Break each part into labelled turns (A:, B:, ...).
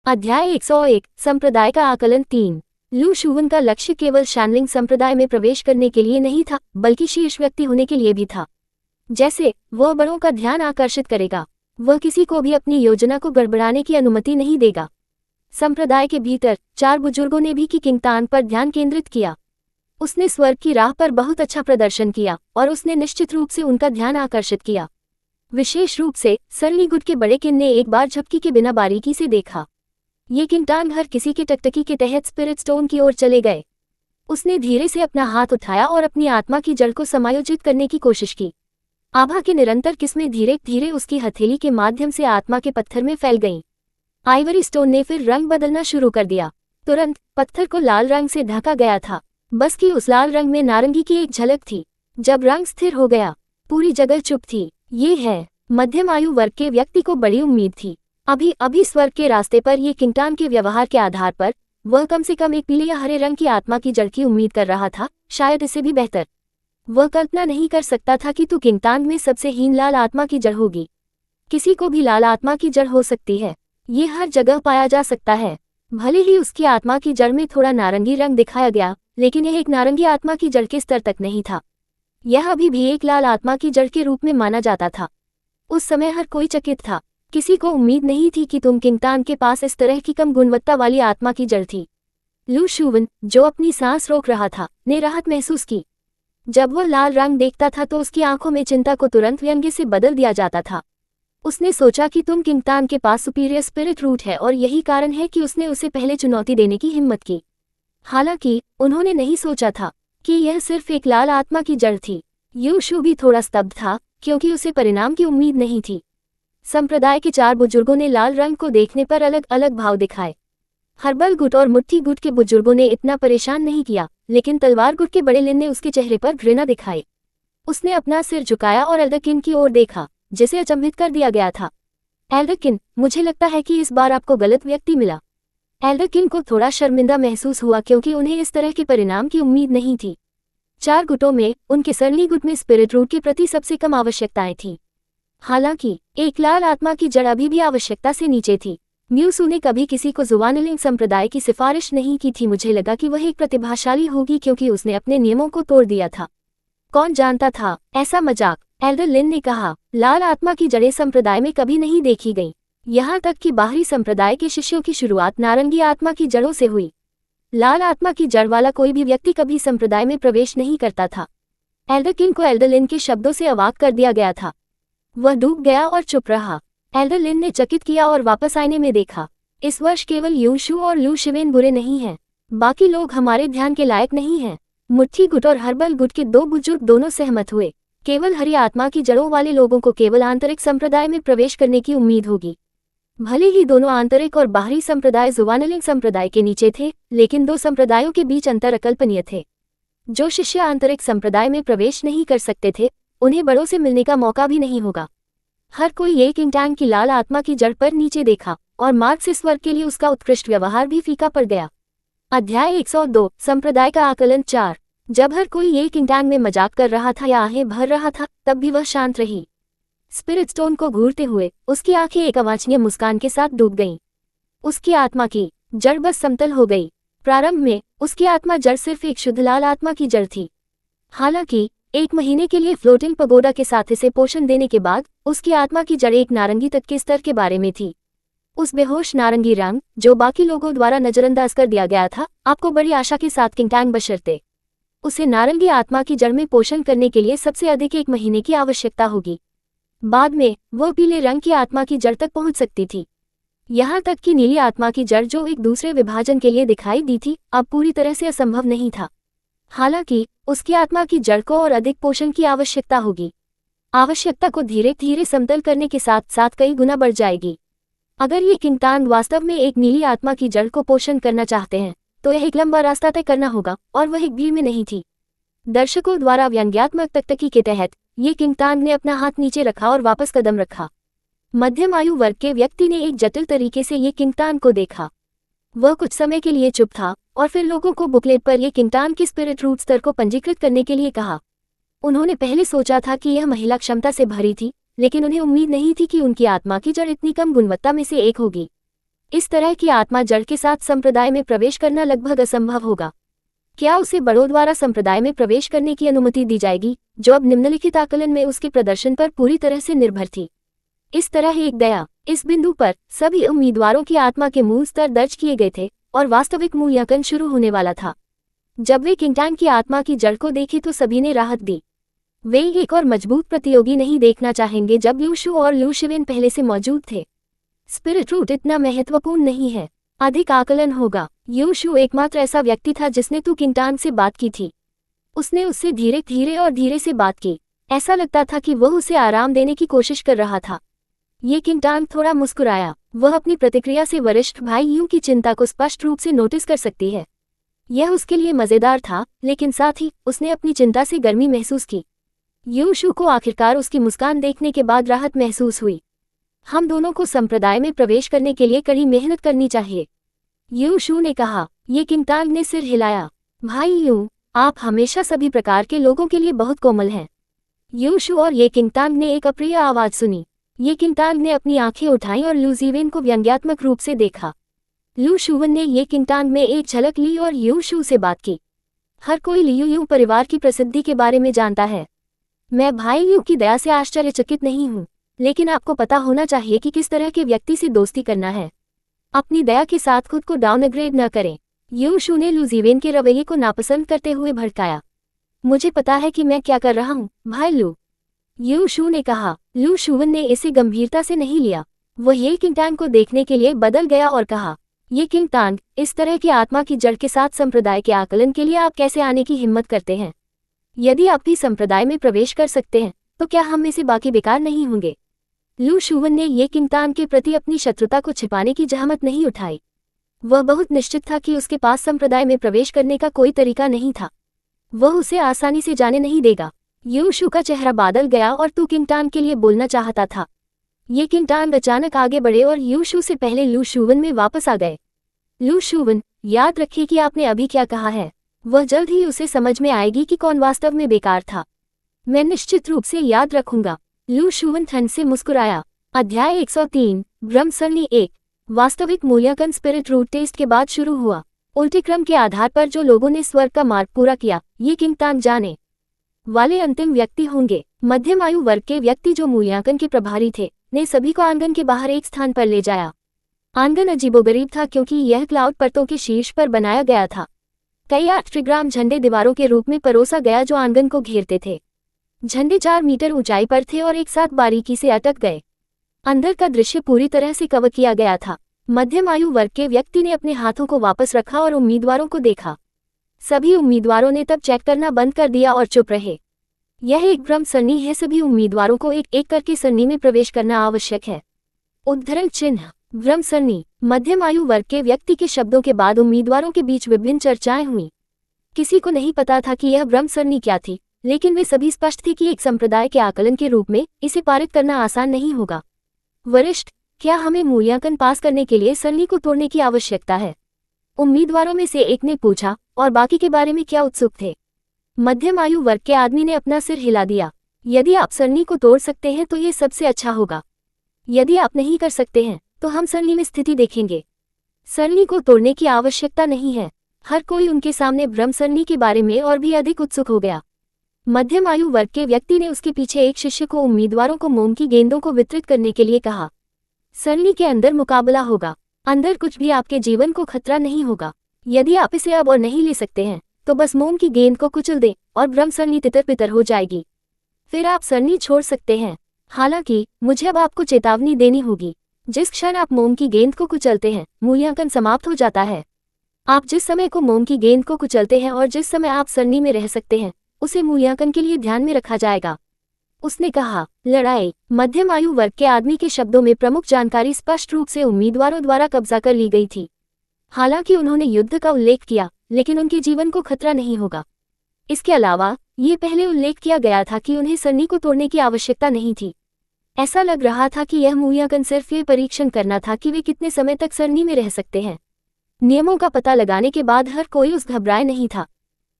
A: अध्याय 101 संप्रदाय का आकलन 3। लू शुवन का लक्ष्य केवल शैनलिंग संप्रदाय में प्रवेश करने के लिए नहीं था, बल्कि शीर्ष व्यक्ति होने के लिए भी था। जैसे वह बड़ों का ध्यान आकर्षित करेगा, वह किसी को भी अपनी योजना को गड़बड़ाने की अनुमति नहीं देगा। संप्रदाय के भीतर 4 बुजुर्गों ने भी किंगतान पर ध्यान केंद्रित किया। उसने स्वर्ग की राह पर बहुत अच्छा प्रदर्शन किया और उसने निश्चित रूप से उनका ध्यान आकर्षित किया। विशेष रूप से सरलीगुड के बड़े किन ने एक बार झपकी के बिना बारीकी से देखा। ये किंगतान हर किसी की टकटकी के तहत स्पिरिट स्टोन की ओर चले गए। उसने धीरे से अपना हाथ उठाया और अपनी आत्मा की जड़ को समायोजित करने की कोशिश की। आभा की निरंतर किस्में धीरे धीरे उसकी हथेली के माध्यम से आत्मा के पत्थर में फैल गईं। आइवरी स्टोन ने फिर रंग बदलना शुरू कर दिया। तुरंत पत्थर को लाल रंग से ढका गया था, बस कि उस लाल रंग में नारंगी की एक झलक थी। जब रंग स्थिर हो गया, पूरी जगह चुप थी। ये है मध्यम आयु वर्ग के व्यक्ति को बड़ी उम्मीद थी। अभी स्वर्ग के रास्ते पर ये किंगतान के व्यवहार के आधार पर वह कम से कम एक पीले या हरे रंग की आत्मा की जड़ की उम्मीद कर रहा था, शायद इससे भी बेहतर। वह कल्पना नहीं कर सकता था कि तू किंगतान में सबसे हीन लाल आत्मा की जड़ होगी। किसी को भी लाल आत्मा की जड़ हो सकती है, ये हर जगह पाया जा सकता है। भले ही उसकी आत्मा की जड़ में थोड़ा नारंगी रंग दिखाया गया, लेकिन यह एक नारंगी आत्मा की जड़ के स्तर तक नहीं था। यह अभी भी एक लाल आत्मा की जड़ के रूप में माना जाता था। उस समय हर कोई चकित था। किसी को उम्मीद नहीं थी कि तुम किंगतान के पास इस तरह की कम गुणवत्ता वाली आत्मा की जड़ थी। लू शुवन, जो अपनी सांस रोक रहा था, ने राहत महसूस की। जब वह लाल रंग देखता था तो उसकी आंखों में चिंता को तुरंत व्यंग्य से बदल दिया जाता था। उसने सोचा कि तुम किंगतान के पास सुपीरियर स्पिरिट रूट है और यही कारण है कि उसने उसे पहले चुनौती देने की हिम्मत की। हालांकि उन्होंने नहीं सोचा था कि यह सिर्फ एक लाल आत्मा की जड़ थी। यूशु भी थोड़ा स्तब्ध था, क्योंकि उसे परिणाम की उम्मीद नहीं थी। संप्रदाय के 4 बुजुर्गों ने लाल रंग को देखने पर अलग अलग भाव दिखाए। हर्बल गुट और मुट्ठी गुट के बुजुर्गों ने इतना परेशान नहीं किया, लेकिन तलवार गुट के बड़े लिन ने उसके चेहरे पर घृणा दिखाई। उसने अपना सिर झुकाया और एल्डरकिन की ओर देखा, जिसे अचंभित कर दिया गया था। एल्डरकिन, मुझे लगता है कि इस बार आपको गलत व्यक्ति मिला। एल्डरकिन को थोड़ा शर्मिंदा महसूस हुआ, क्योंकि उन्हें इस तरह के परिणाम की उम्मीद नहीं थी। 4 गुटों में उनके सरली गुट में स्पिरिट रूट के प्रति सबसे कम आवश्यकताएं थीं। हालांकि एक लाल आत्मा की जड़ अभी भी आवश्यकता से नीचे थी। म्यूसू ने कभी किसी को जुवानलिंग संप्रदाय की सिफारिश नहीं की थी। मुझे लगा कि वह एक प्रतिभाशाली होगी, क्योंकि उसने अपने नियमों को तोड़ दिया था। कौन जानता था, ऐसा मजाक, एल्डर लिन ने कहा। लाल आत्मा की जड़ें संप्रदाय में कभी नहीं देखी गईं। यहाँ तक कि बाहरी संप्रदाय के शिष्यों की शुरुआत नारंगी आत्मा की जड़ों से हुई। लाल आत्मा की जड़ वाला कोई भी व्यक्ति कभी संप्रदाय में प्रवेश नहीं करता था। एल्डरकिन को एल्डर लिन के शब्दों से अवाक कर दिया गया था। वह डूब गया और चुप रहा। एल्डर लिन ने चकित किया और वापस आईने में देखा। इस वर्ष केवल यूशु और लू शिवेन बुरे नहीं हैं, बाकी लोग हमारे ध्यान के लायक नहीं हैं। मुट्ठी गुट और हर्बल गुट के 2 बुजुर्ग दोनों सहमत हुए। केवल हरी आत्मा की जड़ों वाले लोगों को केवल आंतरिक संप्रदाय में प्रवेश करने की उम्मीद होगी। भले ही दोनों आंतरिक और बाहरी संप्रदाय जुवानलिंग संप्रदाय के नीचे थे, लेकिन 2 संप्रदायों के बीच अंतर अकल्पनीय थे। जो शिष्य आंतरिक संप्रदाय में प्रवेश नहीं कर सकते थे, उन्हें बड़ों से मिलने का मौका भी नहीं होगा। हर कोई ये किंगतान की लाल आत्मा की जड़ पर नीचे देखा, और मार्क्स इस वर्ग के लिए उसका उत्कृष्ट व्यवहार भी फीका पड़ गया। अध्याय 102 संप्रदाय का आकलन 4। जब हर कोई ये किंगतान में मजाक कर रहा था या आहें भर रहा था, तब भी वह शांत रही। स्पिरिट स्टोन को घूरते हुए उसकी आंखें एक अवांछनीय मुस्कान के साथ डूब गईं। उसकी आत्मा की जड़ बस समतल हो गई। प्रारंभ में उसकी आत्मा जड़ सिर्फ एक शुद्ध लाल आत्मा की जड़ थी। हालांकि 1 महीने के लिए फ्लोटिंग पगोडा के साथ इसे पोषण देने के बाद उसकी आत्मा की जड़ एक नारंगी तक के स्तर के बारे में थी। उस बेहोश नारंगी रंग, जो बाकी लोगों द्वारा नजरअंदाज कर दिया गया था, आपको बड़ी आशा के साथ किंगतान बशर्ते उसे नारंगी आत्मा की जड़ में पोषण करने के लिए सबसे अधिक 1 महीने की आवश्यकता होगी। बाद में वह पीले रंग की आत्मा की जड़ तक पहुंच सकती थी। यहाँ तक कि नीली आत्मा की जड़, जो एक दूसरे विभाजन के लिए दिखाई दी थी, अब पूरी तरह से असंभव नहीं था। हालांकि उसकी आत्मा की जड़ को और अधिक पोषण की आवश्यकता होगी। आवश्यकता को धीरे धीरे समतल करने के साथ साथ कई गुना बढ़ जाएगी। अगर ये किंगतान वास्तव में एक नीली आत्मा की जड़ को पोषण करना चाहते हैं, तो यह एक लंबा रास्ता तय करना होगा, और वह एक भीड़ में नहीं थी। दर्शकों द्वारा व्यंग्यात्मक तकतकी के तहत ये किंगतान ने अपना हाथ नीचे रखा और वापस कदम रखा। मध्यम आयु वर्ग के व्यक्ति ने एक जटिल तरीके से ये किंगतान को देखा। वह कुछ समय के लिए चुप था, और फिर लोगों को बुकलेट पर ये किंगतान के स्पिरिट रूट स्तर को पंजीकृत करने के लिए कहा। उन्होंने पहले सोचा था कि यह महिला क्षमता से भरी थी, लेकिन उन्हें उम्मीद नहीं थी कि उनकी आत्मा की जड़ इतनी कम गुणवत्ता में से एक होगी। इस तरह की आत्मा जड़ के साथ संप्रदाय में प्रवेश करना लगभग असंभव होगा। क्या उसे बड़ों द्वारा संप्रदाय में प्रवेश करने की अनुमति दी जाएगी, जो अब निम्नलिखित आकलन में उसके प्रदर्शन पर पूरी तरह से निर्भर थी। इस तरह एक दया। इस बिंदु पर सभी उम्मीदवारों की आत्मा के मूल स्तर दर्ज किए गए थे और वास्तविक मूल्यांकन शुरू होने वाला था। जब वे किंगटैंग की आत्मा की जड़ को देखे तो सभी ने राहत दी। वे एक और मजबूत प्रतियोगी नहीं देखना चाहेंगे जब लू शू और लू शिवेन पहले से मौजूद थे। स्पिरिट रूट इतना महत्वपूर्ण नहीं है, अधिक आकलन होगा। यू शू एकमात्र ऐसा व्यक्ति था जिसने तू किंगटांग से बात की थी। उसने उससे धीरे धीरे और धीरे से बात की। ऐसा लगता था कि वह उसे आराम देने की कोशिश कर रहा था। ये किंगटांग थोड़ा मुस्कुराया। वह अपनी प्रतिक्रिया से वरिष्ठ भाई यू की चिंता को स्पष्ट रूप से नोटिस कर सकती है। यह उसके लिए मजेदार था, लेकिन साथ ही उसने अपनी चिंता से गर्मी महसूस की। यू शू को आखिरकार उसकी मुस्कान देखने के बाद राहत महसूस हुई। हम दोनों को संप्रदाय में प्रवेश करने के लिए कड़ी मेहनत करनी चाहिए, यू शू ने कहा। ये किंगटांग ने सिर हिलाया। भाई यू, आप हमेशा सभी प्रकार के लोगों के लिए बहुत कोमल हैं। यू शू और ये किंगटांग ने एक अप्रिय आवाज सुनी। ये किंगटांग ने अपनी आंखें उठाईं और लू जीवेन को व्यंग्यात्मक रूप से देखा। लू शूवन ने ये किंगटांग में एक झलक ली और यू शू से बात की। हर कोई लियू यू परिवार की प्रसिद्धि के बारे में जानता है। मैं भाई यू की दया से आश्चर्यचकित नहीं हूँ, लेकिन आपको पता होना चाहिए कि किस तरह के व्यक्ति से दोस्ती करना है। अपनी दया के साथ खुद को डाउनग्रेड न करें। यू शू ने लू जीवेन के रवैये को नापसंद करते हुए भड़काया। मुझे पता है कि मैं क्या कर रहा हूँ, भाई लू, यू शू ने कहा। लू शूवन ने इसे गंभीरता से नहीं लिया। वह ये किंगटांग को देखने के लिए बदल गया और कहा, ये किंगटांग, इस तरह की आत्मा की जड़ के साथ संप्रदाय के आकलन के लिए आप कैसे आने की हिम्मत करते हैं? यदि आप भी संप्रदाय में प्रवेश कर सकते हैं तो क्या हम में से बाकी बेकार नहीं होंगे? लू शूवन ने ये किंगटांग के प्रति अपनी शत्रुता को छिपाने की जहमत नहीं उठाई। वह बहुत निश्चित था कि उसके पास संप्रदाय में प्रवेश करने का कोई तरीका नहीं था। वह उसे आसानी से जाने नहीं देगा। यू शू का चेहरा बादल गया और तू किंगटांग के लिए बोलना चाहता था। ये किंगटांग अचानक आगे बढ़े और यू शू से पहले लू शूवन में वापस आ गए। लू शूवन, याद रखिए कि आपने अभी क्या कहा है। वह जल्द ही उसे समझ में आएगी कि कौन वास्तव में बेकार था। मैं निश्चित रूप से याद रखूंगा। लू शूवन ठंड से मुस्कुराया। अध्याय 103, ब्रह्म सरणी 1। वास्तविक मूल्यांकन स्पिरिट रूट टेस्ट के बाद शुरू हुआ। उल्टे क्रम के आधार पर जो लोगों ने स्वर्ग का मार्ग पूरा किया, ये किंगटांग जाने वाले अंतिम व्यक्ति होंगे। मध्यम आयु वर्ग के व्यक्ति जो मूल्यांकन के प्रभारी थे, ने सभी को आंगन के बाहर एक स्थान पर ले जाया। आंगन अजीबोगरीब था क्योंकि यह क्लाउड परतों के शीर्ष पर बनाया गया था। कई 8 ट्रिग्राम झंडे दीवारों के रूप में परोसा गया जो आंगन को घेरते थे। झंडे 4 मीटर ऊंचाई पर थे और एक साथ बारीकी से अटक गए। अंदर का दृश्य पूरी तरह से कवर किया गया था। मध्यम आयु वर्ग के व्यक्ति ने अपने हाथों को वापस रखा और उम्मीदवारों को देखा। सभी उम्मीदवारों ने तब चेक करना बंद कर दिया और चुप रहे। यह एक ब्रह्म सरणी है। सभी उम्मीदवारों को एक एक करके सरणी में प्रवेश करना आवश्यक है। उद्धरण चिन्ह ब्रह्म सरणी। मध्यम आयु वर्ग के व्यक्ति के शब्दों के बाद उम्मीदवारों के बीच विभिन्न चर्चाएं हुई। किसी को नहीं पता था कि यह ब्रह्म सरणी क्या थी, लेकिन वे सभी स्पष्ट थे कि एक संप्रदाय के आकलन के रूप में इसे पारित करना आसान नहीं होगा। वरिष्ठ, क्या हमें मूल्यांकन पास करने के लिए सरणी को तोड़ने की आवश्यकता है? उम्मीदवारों में से एक ने पूछा। और बाकी के बारे में क्या उत्सुक थे? मध्यम आयु वर्ग के आदमी ने अपना सिर हिला दिया। यदि आप सरणी को तोड़ सकते हैं तो ये सबसे अच्छा होगा। यदि आप नहीं कर सकते हैं तो हम सरणी में स्थिति देखेंगे। सरणी को तोड़ने की आवश्यकता नहीं है। हर कोई उनके सामने ब्रह्म सरणी के बारे में और भी अधिक उत्सुक हो गया। मध्यम आयु वर्ग के व्यक्ति ने उसके पीछे एक शिष्य को उम्मीदवारों को मोम की गेंदों को वितरित करने के लिए कहा। सरणी के अंदर मुकाबला होगा। अंदर कुछ भी आपके जीवन को खतरा नहीं होगा। यदि आप इसे अब और नहीं ले सकते हैं तो बस मोम की गेंद को कुचल दें और ब्रह्म सरणी तितर पितर हो जाएगी। फिर आप सरणी छोड़ सकते हैं। हालांकि मुझे अब आपको चेतावनी देनी होगी। जिस क्षण आप मोम की गेंद को कुचलते हैं, मूल्यांकन समाप्त हो जाता है। आप जिस समय को मोम की गेंद को कुचलते हैं और जिस समय आप सरणी में रह सकते हैं, उसे मूल्यांकन के लिए ध्यान में रखा जाएगा। उसने कहा। लड़ाई। मध्यम आयु वर्ग के आदमी के शब्दों में प्रमुख जानकारी स्पष्ट रूप से उम्मीदवारों द्वारा कब्जा कर ली गई थी। हालांकि उन्होंने युद्ध का उल्लेख किया, लेकिन उनके जीवन को खतरा नहीं होगा। इसके अलावा ये पहले उल्लेख किया गया था कि उन्हें सरणी को तोड़ने की आवश्यकता नहीं थी। ऐसा लग रहा था कि यह मूल्यांकन सिर्फ ये परीक्षण करना था कि वे कितने समय तक सरणी में रह सकते हैं। नियमों का पता लगाने के बाद हर कोई उस घबराए नहीं था।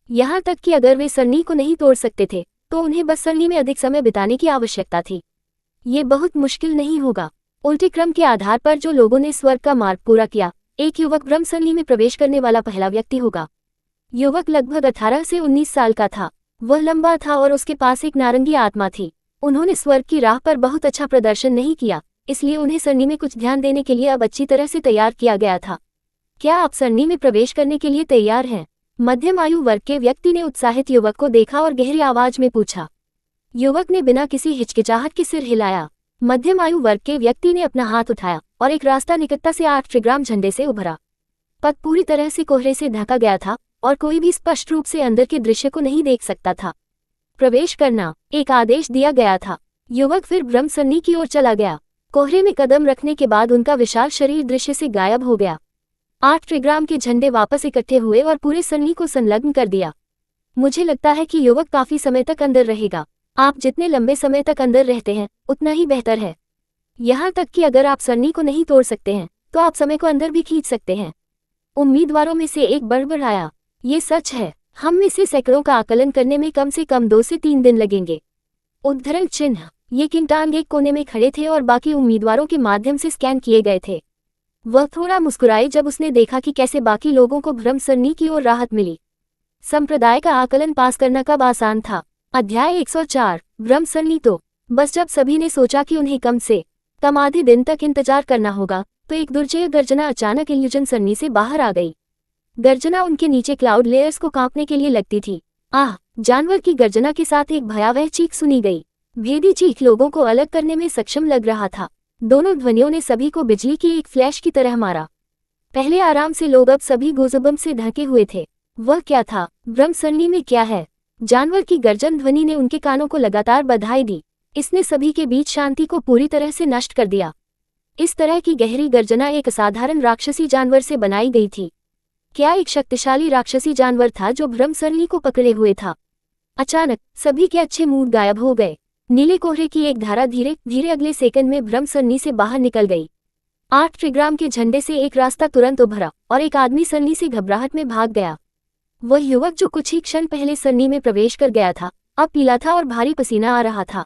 A: यहाँ तक कि अगर वे सरणी को नहीं तोड़ सकते थे तो उन्हें बस सरणी में अधिक समय बिताने की आवश्यकता थी। ये बहुत मुश्किल नहीं होगा। उल्टे क्रम के आधार पर जो लोगों ने स्वर्ग का मार्ग पूरा किया, एक युवक ब्रह्मसरणी में प्रवेश करने वाला पहला व्यक्ति होगा। युवक लगभग 18 से 19 साल का था। वह लंबा था और उसके पास एक नारंगी आत्मा थी। उन्होंने स्वर्ग की राह पर बहुत अच्छा प्रदर्शन नहीं किया, इसलिए उन्हें सरणी में कुछ ध्यान देने के लिए अब अच्छी तरह से तैयार किया गया था। क्या आप सरणी में प्रवेश करने के लिए तैयार हैं? मध्यम आयु वर्ग के व्यक्ति ने उत्साहित युवक को देखा और गहरी आवाज में पूछा। युवक ने बिना किसी हिचकिचाहट के सिर हिलाया। मध्यम आयु वर्ग के व्यक्ति ने अपना हाथ उठाया और एक रास्ता निकटता से 8 ट्रिग्राम झंडे से उभरा। पथ पूरी तरह से कोहरे से ढका गया था और कोई भी स्पष्ट रूप से अंदर के दृश्य को नहीं देख सकता था। प्रवेश करना, एक आदेश दिया गया था। युवक फिर ब्रह्मसरणी की ओर चला गया। कोहरे में कदम रखने के बाद उनका विशाल शरीर दृश्य से गायब हो गया। 8 ट्रिग्राम के झंडे वापस इकट्ठे हुए और पूरे सरणी को संलग्न कर दिया। मुझे लगता है कि युवक काफी समय तक अंदर रहेगा। आप जितने लंबे समय तक अंदर रहते हैं उतना ही बेहतर है। यहाँ तक कि अगर आप सरणी को नहीं तोड़ सकते हैं तो आप समय को अंदर भी खींच सकते हैं। उम्मीदवारों में से एक बड़बड़ाया। ये सच है, हम में से सैकड़ों का आकलन करने में कम से कम 2 से 3 दिन लगेंगे। उद्धरण चिन्ह, ये किंगटान एक कोने में खड़े थे और बाकी उम्मीदवारों के माध्यम से स्कैन किए गए थे। वह थोड़ा मुस्कुराए जब उसने देखा कि कैसे बाकी लोगों को ब्रह्मसरणी की ओर राहत मिली। संप्रदाय का आकलन पास करना कब आसान था? अध्याय 104, ब्रह्मसरणी। तो बस जब सभी ने सोचा कि उन्हें कम से कम आधे दिन तक इंतजार करना होगा तो एक दुर्जय गर्जना अचानक इल्यूजन सरणी से बाहर आ गई। गर्जना उनके नीचे क्लाउड लेयर्स को कांपने के लिए लगती थी। आह! जानवर की गर्जना के साथ एक भयावह चीख सुनी गई। भेदी चीख लोगों को अलग करने में सक्षम लग रहा था। दोनों ध्वनियों ने सभी को बिजली की एक फ्लैश की तरह मारा। पहले आराम से लोग अब सभी गूज़बम्प से ढके हुए थे। वह क्या था? ब्रह्मसरणी में क्या है? जानवर की गर्जन ध्वनि ने उनके कानों को लगातार बधाई दी। इसने सभी के बीच शांति को पूरी तरह से नष्ट कर दिया। इस तरह की गहरी गर्जना एक असाधारण राक्षसी जानवर से बनाई गई थी। क्या एक शक्तिशाली राक्षसी जानवर था जो ब्रह्मसरणी को पकड़े हुए था? अचानक सभी के अच्छे मूड गायब हो गए। नीले कोहरे की एक धारा धीरे धीरे अगले सेकंड में ब्रह्मसरणी से बाहर निकल गई। 8 ट्रिग्राम के झंडे से एक रास्ता तुरंत उभरा और एक आदमी सरणी से घबराहट में भाग गया। वह युवक जो कुछ ही क्षण पहले सरणी में प्रवेश कर गया था, अब पीला था और भारी पसीना आ रहा था।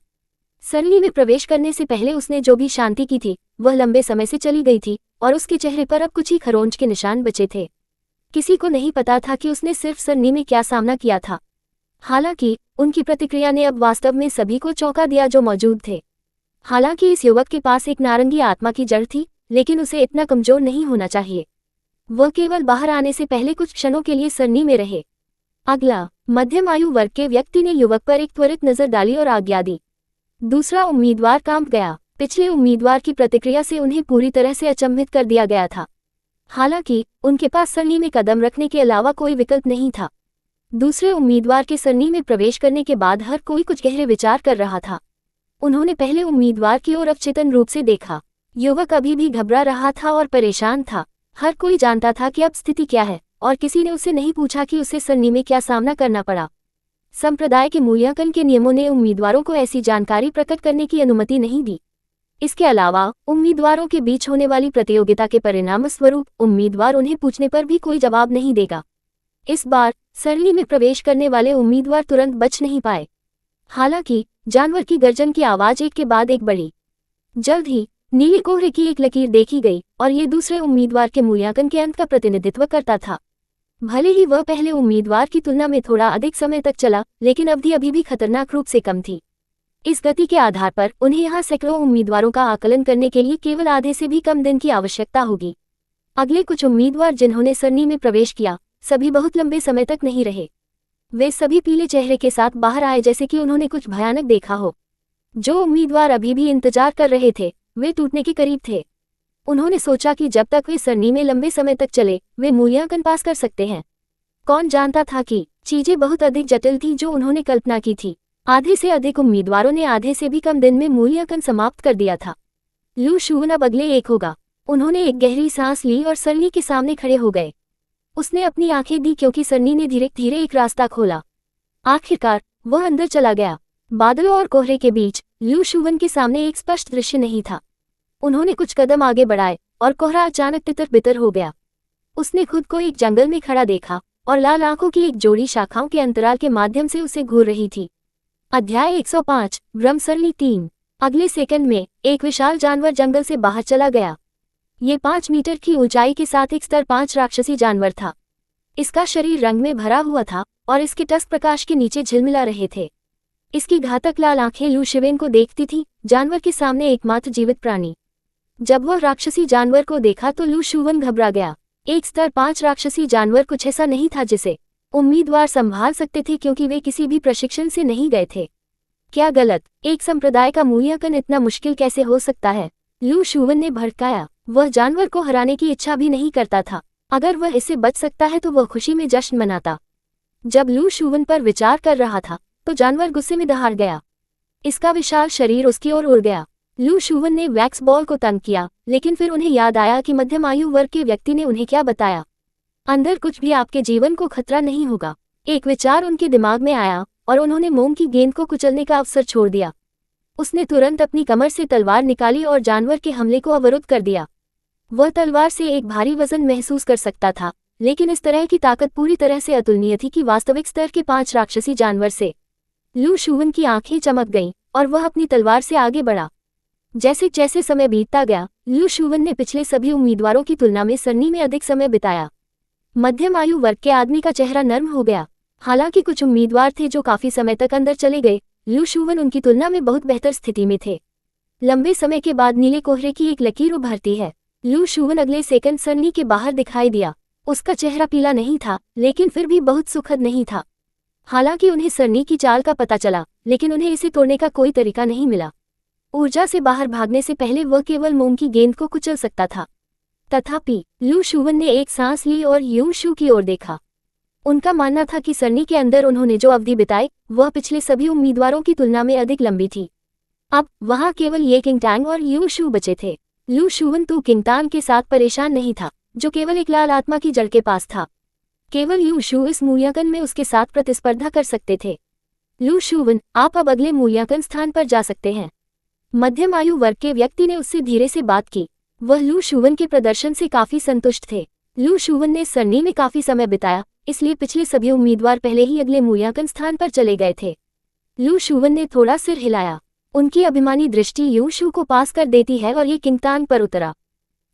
A: सरणी में प्रवेश करने से पहले उसने जो भी शांति की थी वह लंबे समय से चली गई थी और उसके चेहरे पर अब कुछ ही खरोंच के निशान बचे थे। किसी को नहीं पता था कि उसने सिर्फ सरणी में क्या सामना किया था। हालांकि उनकी प्रतिक्रिया ने अब वास्तव में सभी को चौंका दिया जो मौजूद थे। हालांकि इस युवक के पास एक नारंगी आत्मा की जड़ थी, लेकिन उसे इतना कमजोर नहीं होना चाहिए। वह केवल बाहर आने से पहले कुछ क्षणों के लिए सरणी में रहे। अगला, मध्यम आयु वर्ग के व्यक्ति ने युवक पर एक त्वरित नजर डाली और आज्ञा दी। दूसरा उम्मीदवार कांप गया। पिछले उम्मीदवार की प्रतिक्रिया से उन्हें पूरी तरह से अचंभित कर दिया गया था। हालांकि उनके पास सरणी में कदम रखने के अलावा कोई विकल्प नहीं था। दूसरे उम्मीदवार के सरणी में प्रवेश करने के बाद हर कोई कुछ गहरे विचार कर रहा था। उन्होंने पहले उम्मीदवार की ओर अवचेतन रूप से देखा। युवक अभी भी घबरा रहा था और परेशान था। हर कोई जानता था कि अब स्थिति क्या है और किसी ने उसे नहीं पूछा कि उसे सरणी में क्या सामना करना पड़ा। संप्रदाय के मूल्यांकन के नियमों ने उम्मीदवारों को ऐसी जानकारी प्रकट करने की अनुमति नहीं दी। इसके अलावा उम्मीदवारों के बीच होने वाली प्रतियोगिता के परिणामस्वरूप उम्मीदवार उन्हें पूछने पर भी कोई जवाब नहीं देगा। इस बार सरणी में प्रवेश करने वाले उम्मीदवार तुरंत बच नहीं पाए। हालांकि जानवर की गर्जन की आवाज एक के बाद एक बढ़ी। जल्द ही नीले कोहरे की एक लकीर देखी गई और ये दूसरे उम्मीदवार के मूल्यांकन के अंत का प्रतिनिधित्व करता था। भले ही वह पहले उम्मीदवार की तुलना में थोड़ा अधिक समय तक चला, लेकिन अवधि अभी भी खतरनाक रूप से कम थी। इस गति के आधार पर उन्हें यहाँ सैकड़ों उम्मीदवारों का आकलन करने के लिए केवल आधे से भी कम दिन की आवश्यकता होगी। अगले कुछ उम्मीदवार जिन्होंने सरणी में प्रवेश किया, सभी बहुत लंबे समय तक नहीं रहे। वे सभी पीले चेहरे के साथ बाहर आए जैसे कि उन्होंने कुछ भयानक देखा हो। जो उम्मीदवार अभी भी इंतजार कर रहे थे वे टूटने के करीब थे। उन्होंने सोचा कि जब तक वे सरणी में लंबे समय तक चले वे मूल्यांकन पास कर सकते हैं। कौन जानता था कि चीजें बहुत अधिक जटिल थी जो उन्होंने कल्पना की थी। आधे से अधिक उम्मीदवारों ने आधे से भी कम दिन में मूल्यांकन समाप्त कर दिया था। लू शुवन अब अगले एक होगा। उन्होंने एक गहरी सांस ली और सरणी के सामने खड़े हो गए। उसने अपनी आंखें दी क्योंकि सरणी ने धीरे धीरे एक रास्ता खोला। आखिरकार वह अंदर चला गया। बादलों और कोहरे के बीच लू शुवन के सामने एक स्पष्ट दृश्य नहीं था। उन्होंने कुछ कदम आगे बढ़ाए और कोहरा अचानक तितर बितर हो गया। उसने खुद को एक जंगल में खड़ा देखा और लाल आंखों की एक जोड़ी शाखाओं के अंतराल के माध्यम से उसे घूर रही थी। अध्याय 105, ब्रह्मसरणी 3। अगले सेकंड में एक विशाल जानवर जंगल से बाहर चला गया। ये 5 मीटर की ऊंचाई के साथ एक स्तर 5 राक्षसी जानवर था। इसका शरीर रंग में भरा हुआ था और इसके टस प्रकाश के नीचे झिलमिला रहे थे। इसकी घातक लाल आंखें लू शिवेन को देखती थी, जानवर के सामने एकमात्र जीवित प्राणी। जब वह राक्षसी जानवर को देखा तो लू शुवन घबरा गया। एक स्तर 5 राक्षसी जानवर कुछ ऐसा नहीं था जिसे उम्मीदवार संभाल सकते थे, क्योंकि वे किसी भी प्रशिक्षण से नहीं गए थे। क्या गलत, एक संप्रदाय का मूल्यांकन इतना मुश्किल कैसे हो सकता है? लू शुवन ने भड़काया। वह जानवर को हराने की इच्छा भी नहीं करता था। अगर वह इससे बच सकता है तो वह खुशी में जश्न मनाता। जब लू शुवन पर विचार कर रहा था तो जानवर गुस्से में दहाड़ गया। इसका विशाल शरीर उसकी ओर उड़ गया। लू शुवन ने वैक्स बॉल को तंग किया, लेकिन फिर उन्हें याद आया कि मध्यम आयु वर्ग के व्यक्ति ने उन्हें क्या बताया, अंदर कुछ भी आपके जीवन को खतरा नहीं होगा। एक विचार उनके दिमाग में आया और उन्होंने मोम की गेंद को कुचलने का अवसर छोड़ दिया। उसने तुरंत अपनी कमर से तलवार निकाली और जानवर के हमले को अवरुद्ध कर दिया। वह तलवार से एक भारी वजन महसूस कर सकता था, लेकिन इस तरह की ताकत पूरी तरह से अतुलनीय थी कि वास्तविक स्तर के 5 राक्षसी जानवर से। लू शुवन की आंखें चमक गईं और वह अपनी तलवार से आगे बढ़ा। जैसे जैसे समय बीतता गया, लू शुवन ने पिछले सभी उम्मीदवारों की तुलना में सरनी में अधिक समय बिताया। मध्यम आयु वर्ग के आदमी का चेहरा नर्म हो गया। हालांकि कुछ उम्मीदवार थे जो काफी समय तक अंदर चले गए, लू शुवन उनकी तुलना में बहुत बेहतर स्थिति में थे। लंबे समय के बाद नीले कोहरे की एक लकीर उभरती है। लू शुवन अगले सेकंड सरनी के बाहर दिखाई दिया। उसका चेहरा पीला नहीं था, लेकिन फिर भी बहुत सुखद नहीं था। हालांकि उन्हें सरनी की चाल का पता चला, लेकिन उन्हें इसे तोड़ने का कोई तरीका नहीं मिला। ऊर्जा से बाहर भागने से पहले वह केवल मोम की गेंद को कुचल सकता था। तथापि लू शुवन ने एक सांस ली और यू शू की ओर देखा। उनका मानना था कि सरनी के अंदर उन्होंने जो अवधि बिताई वह पिछले सभी उम्मीदवारों की तुलना में अधिक लंबी थी। अब वहां केवल ये किंगटांग और यू शू बचे थे। लू शुवन तो किंगटांग के साथ परेशान नहीं था, जो केवल एक लाल आत्मा की जड़ के पास था। केवल यू शू इस मूल्यांकन में उसके साथ प्रतिस्पर्धा कर सकते थे। लू शुवन, आप अब अगले मूल्यांकन स्थान पर जा सकते हैं। मध्यम आयु वर्ग के व्यक्ति ने उससे धीरे से बात की। वह लू शुवन के प्रदर्शन से काफी संतुष्ट थे। लू शुवन ने सरनी में काफी समय बिताया, इसलिए पिछले सभी उम्मीदवार पहले ही अगले मूल्यांकन स्थान पर चले गए थे। लू शुवन ने थोड़ा सिर हिलाया। उनकी अभिमानी दृष्टि यू शू को पास कर देती है और ये किंगटांग पर उतरा।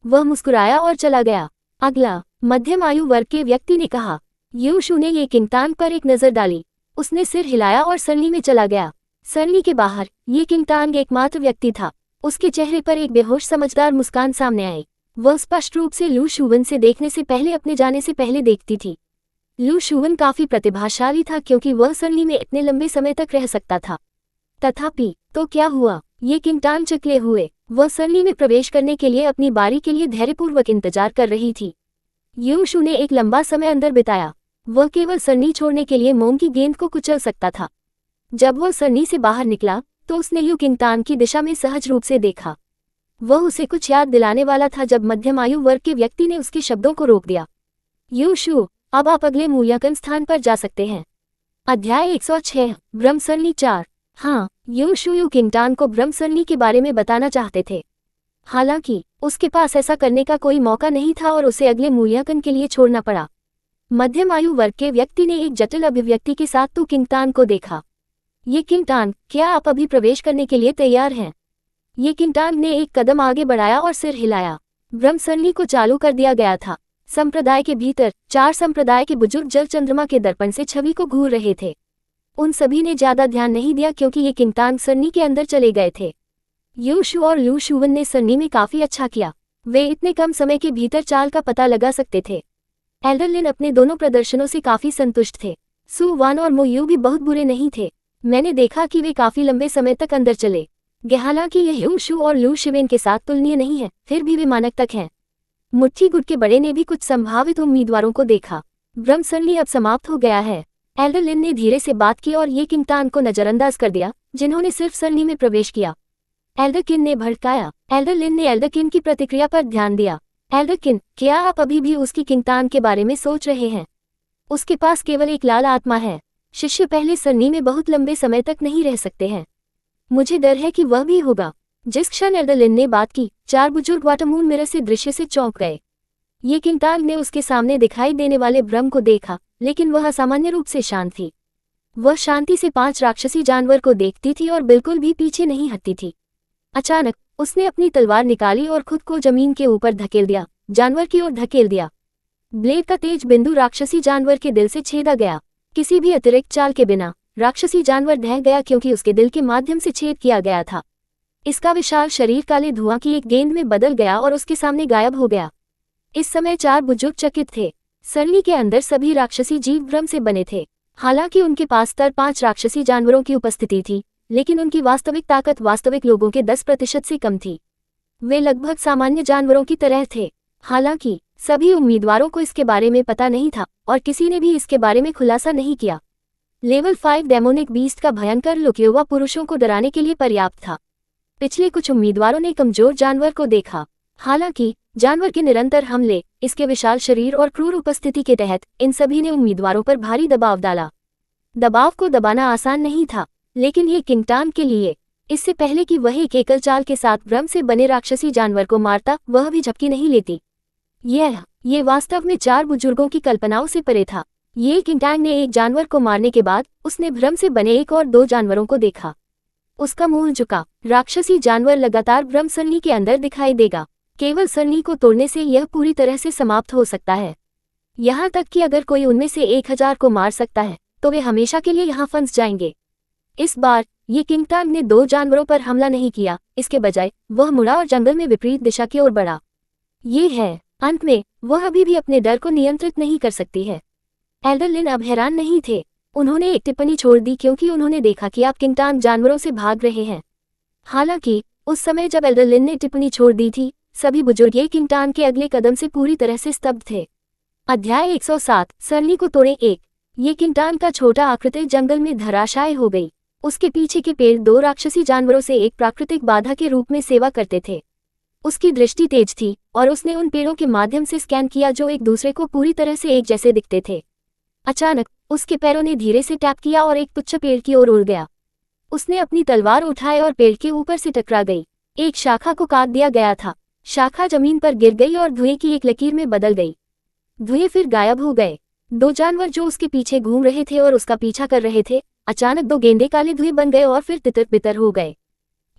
A: वह मुस्कुराया और चला गया। अगला, मध्यम आयु वर्ग के व्यक्ति ने कहा। यू शू ने ये किंगटांग पर एक नजर डाली। उसने सिर हिलाया और सरनी में चला गया। सरनी के बाहर ये किंगटांग एकमात्र व्यक्ति था। उसके चेहरे पर एक बेहोश समझदार मुस्कान सामने आई। वह स्पष्ट रूप से लू शुवन से देखने से पहले अपने जाने से पहले देखती थी। लू शुवन काफी प्रतिभाशाली था, क्योंकि वह सरनी में इतने लंबे समय तक रह सकता था। तथापि तो क्या हुआ, ये किंगटांग चकले हुए। वह सरनी में प्रवेश करने के लिए अपनी बारी के लिए धैर्यपूर्वक इंतजार कर रही थी। यू शू ने एक लंबा समय अंदर बिताया। वह केवल सरनी छोड़ने के लिए मोम की गेंद को कुचल सकता था। जब वह सरनी से बाहर निकला तो उसने यू किंगटांग की दिशा में सहज रूप से देखा। वह उसे कुछ याद दिलाने वाला था जब मध्यम आयु वर्ग के व्यक्ति ने उसके शब्दों को रोक दिया। यू शू, अब आप अगले मूल्यांकन स्थान पर जा सकते हैं। अध्याय 106, ब्रह्म सरनी 4। हाँ, यू शू यू किंगटांग को ब्रह्म सरनी के बारे में बताना चाहते थे। हालांकि उसके पास ऐसा करने का कोई मौका नहीं था और उसे अगले मूल्यांकन के लिए छोड़ना पड़ा। मध्यम आयु वर्ग के व्यक्ति ने एक जटिल अभिव्यक्ति के साथ तो किंगटांग को देखा। ये किंगटांग, क्या आप अभी प्रवेश करने के लिए तैयार हैं? ये किंगटांग ने एक कदम आगे बढ़ाया और सिर हिलाया। ब्रह्म सरनी को चालू कर दिया गया था। संप्रदाय के भीतर 4 संप्रदाय के बुजुर्ग जल चंद्रमा के दर्पण से छवि को घूर रहे थे। उन सभी ने ज्यादा ध्यान नहीं दिया क्योंकि ये किंगटांग सरनी के अंदर चले गए थे। यू शू और लू शुवन ने सरनी में काफी अच्छा किया। वे इतने कम समय के भीतर चाल का पता लगा सकते थे। एल्डर लिन अपने दोनों प्रदर्शनों से काफी संतुष्ट थे। सु वान और मो यू भी बहुत बुरे नहीं थे। मैंने देखा कि वे काफी लंबे समय तक अंदर चले गए। हालांकि यह यू शू और लू शिवेन के साथ तुलनीय नहीं है, फिर भी वे मानक तक हैं। मुट्ठी गुट के बड़े ने भी कुछ संभावित उम्मीदवारों को देखा। ब्रह्म सरनी अब समाप्त हो गया है। एल्डर लिन ने धीरे से बात की और ये किंगटांग को नजरअंदाज कर दिया, जिन्होंने सिर्फ सरनी में प्रवेश किया। एल्डरकिन ने भड़काया। एल्डर लिन ने एल्डरकिन की प्रतिक्रिया पर ध्यान दिया। एल्डरकिन, क्या आप अभी भी उसकी किंगटांग के बारे में सोच रहे हैं? उसके पास केवल एक लाल आत्मा है। शिष्य पहले सरनी में बहुत लंबे समय तक नहीं रह सकते हैं। मुझे डर है कि वह भी होगा। जिस क्षण एल्डर लिन ने बात की, 4 बुजुर्ग वाटरमून मिरर से दृश्य से चौंक गए। ये किंगटांग ने उसके सामने दिखाई देने वाले ब्रह्म को देखा, लेकिन वह असामान्य रूप से शांत थी। वह शांति से 5 राक्षसी जानवर को देखती थी और बिल्कुल भी पीछे नहीं हटती थी। अचानक उसने अपनी तलवार निकाली और खुद को जमीन के ऊपर धकेल दिया, जानवर की ओर धकेल दिया। ब्लेड का तेज बिंदु राक्षसी जानवर के दिल से छेदा गया। किसी भी अतिरिक्त चाल के बिना राक्षसी जानवर ढह गया क्योंकि उसके दिल के माध्यम से छेद किया गया था। इसका विशाल शरीर काले धुआं की एक गेंद में बदल गया और उसके सामने गायब हो गया। इस समय 4 बुजुर्ग चकित थे। सरनी के अंदर सभी राक्षसी जीव भ्रम से बने थे। हालांकि उनके पास स्तर 5 राक्षसी जानवरों की उपस्थिति थी, लेकिन उनकी वास्तविक ताकत वास्तविक लोगों के 10% से कम थी। वे लगभग सामान्य जानवरों की तरह थे। हालांकि सभी उम्मीदवारों को इसके बारे में पता नहीं था और किसी ने भी इसके बारे में खुलासा नहीं किया। लेवल 5 डेमोनिक बीस्ट का भयंकर लुक युवा पुरुषों को डराने के लिए पर्याप्त था। पिछले कुछ उम्मीदवारों ने कमजोर जानवर को देखा। हालांकि जानवर के निरंतर हमले, इसके विशाल शरीर और क्रूर उपस्थिति के तहत इन सभी ने उम्मीदवारों पर भारी दबाव डाला। दबाव को दबाना आसान नहीं था, लेकिन ये किंगटान के लिए, इससे पहले कि वह एक एकल चाल के साथ भ्रम से बने राक्षसी जानवर को मारता, वह भी झपकी नहीं लेती। ये वास्तव में 4 बुजुर्गों की कल्पनाओं से परे था। ये किंगटान ने एक जानवर को मारने के बाद उसने भ्रम से बने 1 और 2 जानवरों को देखा। उसका मुंह झुका। राक्षसी जानवर लगातार भ्रम सरनी के अंदर दिखाई देगा। केवल सरनी को तोड़ने से यह पूरी तरह से समाप्त हो सकता है। यहाँ तक कि अगर कोई उनमें से 1000 को मार सकता है तो वे हमेशा के लिए यहाँ फंस जाएंगे। इस बार ये किंगटान ने 2 जानवरों पर हमला नहीं किया, इसके बजाय वह मुड़ा और जंगल में विपरीत दिशा की ओर बढ़ा। ये है, अंत में वह अभी भी अपने डर को नियंत्रित नहीं कर सकती है। एल्डरलिन अब हैरान नहीं थे। उन्होंने एक टिप्पणी छोड़ दी क्योंकि उन्होंने देखा कि आप किंगटान जानवरों से भाग रहे हैं। हालांकि उस समय जब एल्डरलिन ने टिप्पणी छोड़ दी थी, सभी बुजुर्ग ये किंगटान के अगले कदम से पूरी तरह से स्तब्ध थे। अध्याय 107 सरनी को तोड़े 1। ये किंगटान का छोटा आकृति जंगल में धराशायी हो गई। उसके पीछे के पेड़ 2 राक्षसी जानवरों से एक प्राकृतिक बाधा के रूप में सेवा करते थे। उसकी दृष्टि तेज थी और उसने उन पेड़ों के माध्यम से स्कैन किया जो एक दूसरे को पूरी तरह से एक जैसे दिखते थे। अचानक उसके पैरों ने धीरे से टैप किया और एक तुच्छ पेड़ की ओर उड़ गया। उसने अपनी तलवार उठाई और पेड़ के ऊपर से टकरा गई। एक शाखा को काट दिया गया था। शाखा जमीन पर गिर गई और धुएं की एक लकीर में बदल गई। धुएं फिर गायब हो गए। 2 जानवर जो उसके पीछे घूम रहे थे और उसका पीछा कर रहे थे, अचानक 2 गेंदे काले धुएं बन गए और फिर तितर बितर हो गए।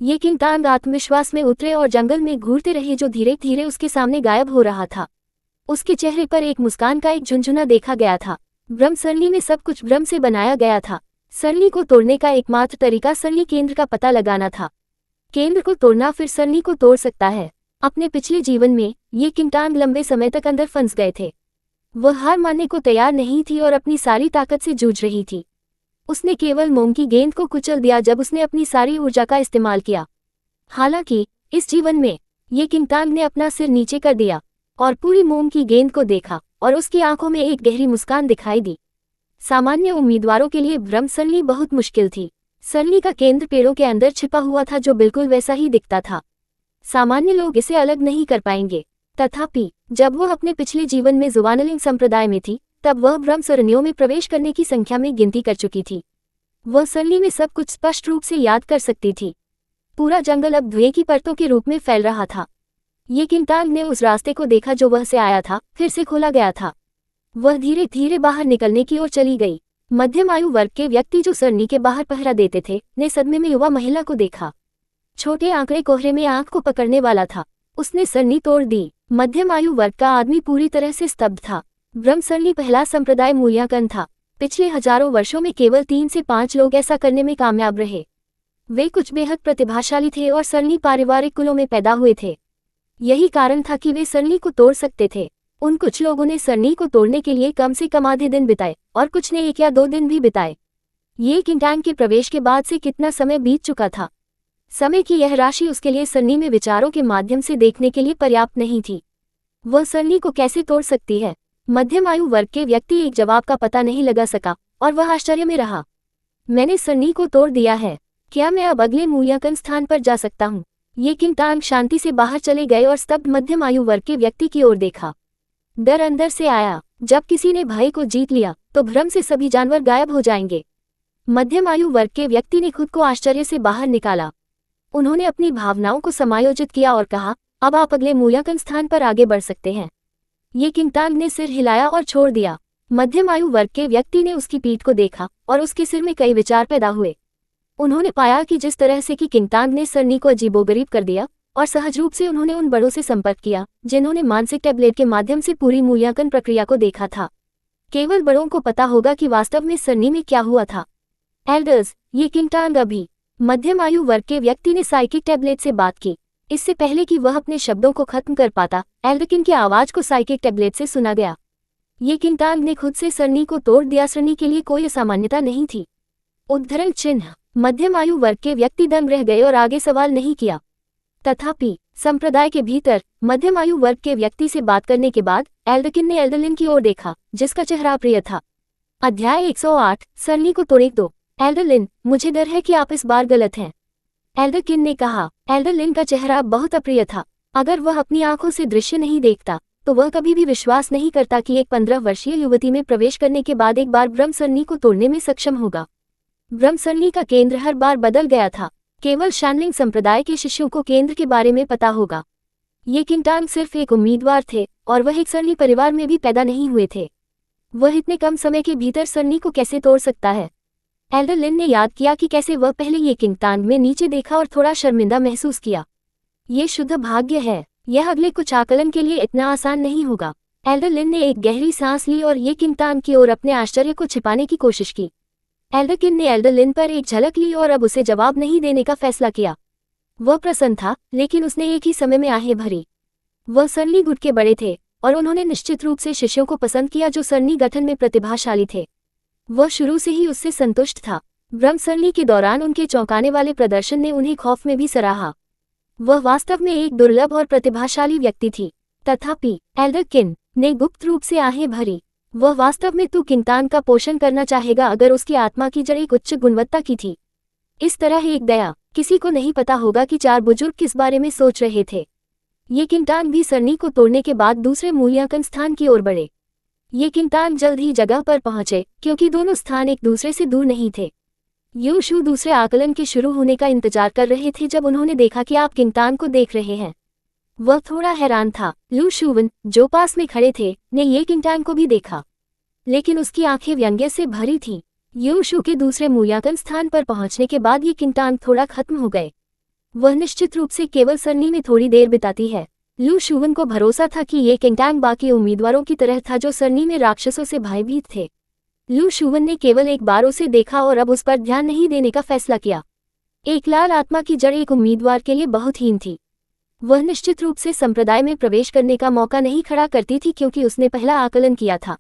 A: ये किंगटान आत्मविश्वास में उतरे और जंगल में घूरते रहे जो धीरे धीरे उसके सामने गायब हो रहा था। उसके चेहरे पर एक मुस्कान का एक झुनझुना देखा गया था। भ्रम सरनी में सब कुछ भ्रम से बनाया गया था। सरनी को तोड़ने का एकमात्र तरीका सरनी केंद्र का पता लगाना था। केंद्र को तोड़ना फिर सरनी को तोड़ सकता है। अपने पिछले जीवन में ये किंगटान लंबे समय तक अंदर फंस गए थे। वह हार मानने को तैयार नहीं थी और अपनी सारी ताकत से जूझ रही थी। उसने केवल मोम की गेंद को कुचल दिया जब उसने अपनी सारी ऊर्जा का इस्तेमाल किया। हालांकि इस जीवन में ये किंगटान ने अपना सिर नीचे कर दिया और पूरी मोम की गेंद को देखा और उसकी आंखों में एक गहरी मुस्कान दिखाई दी। सामान्य उम्मीदवारों के लिए भ्रम सरनी बहुत मुश्किल थी। सरनी का केंद्र पेड़ों के अंदर छिपा हुआ था जो बिल्कुल वैसा ही दिखता था। सामान्य लोग इसे अलग नहीं कर पाएंगे। तथापि जब वह अपने पिछले जीवन में जुवानलिंग संप्रदाय में थी, तब वह भ्रम सरनियों में प्रवेश करने की संख्या में गिनती कर चुकी थी। वह सरनी में सब कुछ स्पष्ट रूप से याद कर सकती थी। पूरा जंगल अब धुएं की परतों के रूप में फैल रहा था। ये किंगटान ने उस रास्ते को देखा जो वह से आया था, फिर से खोला गया था। वह धीरे धीरे बाहर निकलने की ओर चली गई। मध्यम आयु वर्ग के व्यक्ति जो सरनी के बाहर पहरा देते थे, ने सदमे में युवा महिला को देखा। छोटे आंकड़े कोहरे में आंख को पकड़ने वाला था। उसने सरनी तोड़ दी। मध्यम आयु वर्ग का आदमी पूरी तरह से स्तब्ध था। भ्रम सरनी पहला संप्रदाय मूल्यांकन था। पिछले हजारों वर्षों में केवल 3 से 5 लोग ऐसा करने में कामयाब रहे। वे कुछ बेहद प्रतिभाशाली थे और सरनी पारिवारिक कुलों में पैदा हुए थे। यही कारण था कि वे सरनी को तोड़ सकते थे। उन कुछ लोगों ने सरनी को तोड़ने के लिए कम से कम आधे दिन बिताए और कुछ ने 1 या 2 दिन भी बिताए। ये किंगटान के प्रवेश के बाद से कितना समय बीत चुका था। समय की यह राशि उसके लिए सरनी में विचारों के माध्यम से देखने के लिए पर्याप्त नहीं थी। वह सरनी को कैसे तोड़ सकती है? मध्यम आयु वर्ग के व्यक्ति एक जवाब का पता नहीं लगा सका और वह आश्चर्य में रहा। मैंने सरनी को तोड़ दिया है। क्या मैं अब अगले मूल्यांकन स्थान पर जा सकता हूँ? ये किंगटान शांति से बाहर चले गए और स्तब्ध मध्यम आयु वर्ग के व्यक्ति की ओर देखा। डर अंदर से आया। जब किसी ने भय को जीत लिया तो भ्रम से सभी जानवर गायब हो जाएंगे। मध्यम आयु वर्ग के व्यक्ति ने खुद को आश्चर्य से बाहर निकाला। उन्होंने अपनी भावनाओं को समायोजित किया और कहा, अब आप अगले मूल्यांकन स्थान पर आगे बढ़ सकते हैं। ये किंगटान ने सिर हिलाया और छोड़ दिया। मध्यम आयु वर्ग के व्यक्ति ने उसकी पीठ को देखा और उसके सिर में कई विचार पैदा हुए। उन्होंने पाया कि जिस तरह से कि किंगतांग ने सरनी को अजीबोगरीब कर दिया और सहज रूप से उन्होंने उन बड़ों से संपर्क किया जिन्होंने मानसिक टैबलेट के माध्यम से पूरी मूल्यांकन प्रक्रिया को देखा था। केवल बड़ों को पता होगा कि वास्तव में सरनी में क्या हुआ था। एल्डर्स, ये किंगतांग अभी मध्यम आयु वर्ग के व्यक्ति ने साइकिक टैबलेट से बात की। इससे पहले कि वह अपने शब्दों को खत्म कर पाता, एल्डरकिन की आवाज को साइकिक टैबलेट से सुना गया। ये किंगतांग ने खुद से सरनी को तोड़ दिया। सरनी के लिए कोई असामान्यता नहीं थी। उद्धरण चिन्ह। मध्यम आयु वर्ग के व्यक्ति दंग रह गए और आगे सवाल नहीं किया। तथापि संप्रदाय के भीतर मध्यम आयु वर्ग के व्यक्ति से बात करने के बाद एल्डरकिन ने एल्डरलिन की ओर देखा, जिसका चेहरा प्रिय था। अध्याय 108, सरनी को तोड़ दो। एल्डरलिन, मुझे डर है कि आप इस बार गलत हैं, एल्डरकिन ने कहा। एल्डरलिन का चेहरा बहुत अप्रिय था। अगर वह अपनी आंखों से दृश्य नहीं देखता तो वह कभी भी विश्वास नहीं करता कि एक 15 वर्षीय युवती में प्रवेश करने के बाद एक बार ब्रह्म सरनी को तोड़ने में सक्षम होगा। ब्रह्म सरनी का केंद्र हर बार बदल गया था। केवल शैनलिंग संप्रदाय के शिष्यों को केंद्र के बारे में पता होगा। ये किंगतांग सिर्फ एक उम्मीदवार थे और वह एक सरनी परिवार में भी पैदा नहीं हुए थे। वह इतने कम समय के भीतर सरनी को कैसे तोड़ सकता है। एल्डरलिन ने याद किया कि कैसे वह पहले ये किंगतांग में नीचे देखा और थोड़ा शर्मिंदा महसूस किया। ये शुद्ध भाग्य है। यह अगले कुछ आकलन के लिए इतना आसान नहीं होगा। एल्डरलिन ने एक गहरी सांस ली और ये किंगतांग की ओर अपने आश्चर्य को छिपाने की कोशिश की। एल्डरकिन ने एल्डरलिन पर एक झलक ली और अब उसे जवाब नहीं देने का फैसला किया। वह प्रसन्न था, लेकिन उसने एक ही समय में आहें भरी। वह सरनी गुट के बड़े थे और उन्होंने निश्चित रूप से शिष्यों को पसंद किया जो सरनी गठन में प्रतिभाशाली थे। वह शुरू से ही उससे संतुष्ट था। ब्रह्म सरनी के दौरान उनके चौंकाने वाले प्रदर्शन ने उन्हें खौफ में भी सराहा। वह वास्तव में एक दुर्लभ और प्रतिभाशाली व्यक्ति थी। तथापि एल्डरकिन ने गुप्त रूप से आहें भरी। वह वास्तव में तू किंगतांग का पोषण करना चाहेगा अगर उसकी आत्मा की जड़ एक उच्च गुणवत्ता की थी। इस तरह एक दया। किसी को नहीं पता होगा कि चार बुजुर्ग किस बारे में सोच रहे थे। ये किंगतांग भी सरनी को तोड़ने के बाद दूसरे मूल्यांकन स्थान की ओर बढ़े। ये किंगतांग जल्द ही जगह पर पहुंचे क्योंकि दोनों स्थान एक दूसरे से दूर नहीं थे। यू शू दूसरे आकलन के शुरू होने का इंतजार कर रहे थे जब उन्होंने देखा कि आप किंगतांग को देख रहे हैं। वह थोड़ा हैरान था। लू शूवन, जो पास में खड़े थे, ने ये किंगतांग को भी देखा, लेकिन उसकी आंखें व्यंग्य से भरी थीं। यू शू के दूसरे मूल्यांकन स्थान पर पहुंचने के बाद ये किंगतांग थोड़ा खत्म हो गए। वह निश्चित रूप से केवल सरनी में थोड़ी देर बिताती है। लू शूवन को भरोसा था कि ये किंगतांग बाकी उम्मीदवारों की तरह था जो सरनी में राक्षसों से भयभीत थे। लू शूवन ने केवल एक बार उसे देखा और अब उस पर ध्यान नहीं देने का फैसला किया। एक लाल आत्मा की जड़ एक उम्मीदवार के लिए बहुत हीन थी। वह निश्चित रूप से संप्रदाय में प्रवेश करने का मौका नहीं खड़ा करती थी क्योंकि उसने पहला आकलन किया था।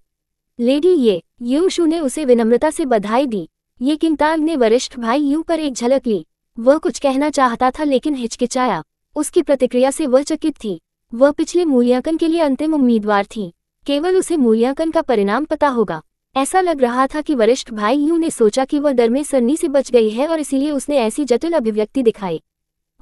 A: लेडी ये यू शू ने उसे विनम्रता से बधाई दी। ये किंगतांग ने वरिष्ठ भाई यू पर एक झलक ली। वह कुछ कहना चाहता था लेकिन हिचकिचाया। उसकी प्रतिक्रिया से वह चकित थी। वह पिछले मूल्यांकन के लिए अंतिम उम्मीदवार थी। केवल उसे मूल्यांकन का परिणाम पता होगा। ऐसा लग रहा था कि वरिष्ठ भाई यू ने सोचा कि वह डर में सरनी से बच गई है और इसीलिए उसने ऐसी जटिल अभिव्यक्ति दिखाई।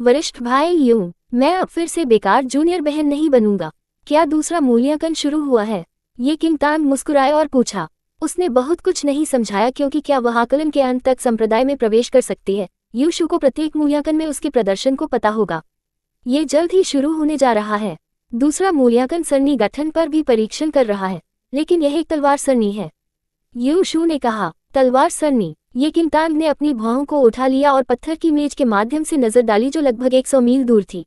A: वरिष्ठ भाई यू, मैं अब फिर से बेकार जूनियर बहन नहीं बनूंगा। क्या दूसरा मूल्यांकन शुरू हुआ है? ये किंगतांग मुस्कुराया और पूछा। उसने बहुत कुछ नहीं समझाया क्योंकि क्या वह आकलन के अंत तक संप्रदाय में प्रवेश कर सकती है। यू शू को प्रत्येक मूल्यांकन में उसके प्रदर्शन को पता होगा। ये जल्द ही शुरू होने जा रहा है। दूसरा मूल्यांकन सरनी गठन पर भी परीक्षण कर रहा है, लेकिन यह एक तलवार सरनी है। यू शू ने कहा। तलवार सरनी। ये किंगतांग ने अपनी भौहों को उठा लिया और पत्थर की मेज के माध्यम से नजर डाली जो लगभग 100 मील दूर थी।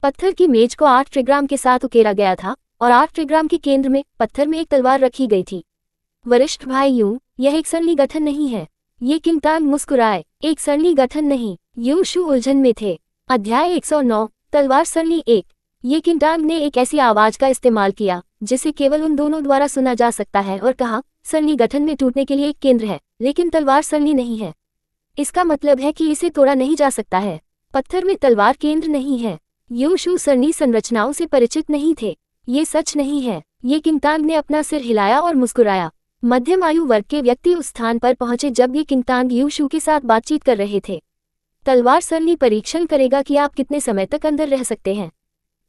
A: पत्थर की मेज को 8 ट्रिग्राम के साथ उकेरा गया था और 8 ट्रिग्राम के केंद्र में पत्थर में एक तलवार रखी गई थी। वरिष्ठ भाई यू, यह एक सरनी गठन नहीं है। ये किंगतांग मुस्कुराए। एक सरनी गठन नहीं। यू शू उलझन में थे। अध्याय 109, तलवार सरनी 1। ये किंगतांग ने एक ऐसी आवाज का इस्तेमाल किया जिसे केवल उन दोनों द्वारा सुना जा सकता है और कहा, सरनी गठन में टूटने के लिए एक केंद्र है, लेकिन तलवार सरनी नहीं है। इसका मतलब है कि इसे तोड़ा नहीं जा सकता है। पत्थर में तलवार केंद्र नहीं है। यू शू सरनी संरचनाओं से परिचित नहीं थे। ये सच नहीं है। ये किंगतांग ने अपना सिर हिलाया और मुस्कुराया। मध्यम आयु वर्ग के व्यक्ति उस स्थान पर पहुंचे जब ये किंगतांग यू शू के साथ बातचीत कर रहे थे। तलवार सरनी परीक्षण करेगा कि आप कितने समय तक अंदर रह सकते हैं।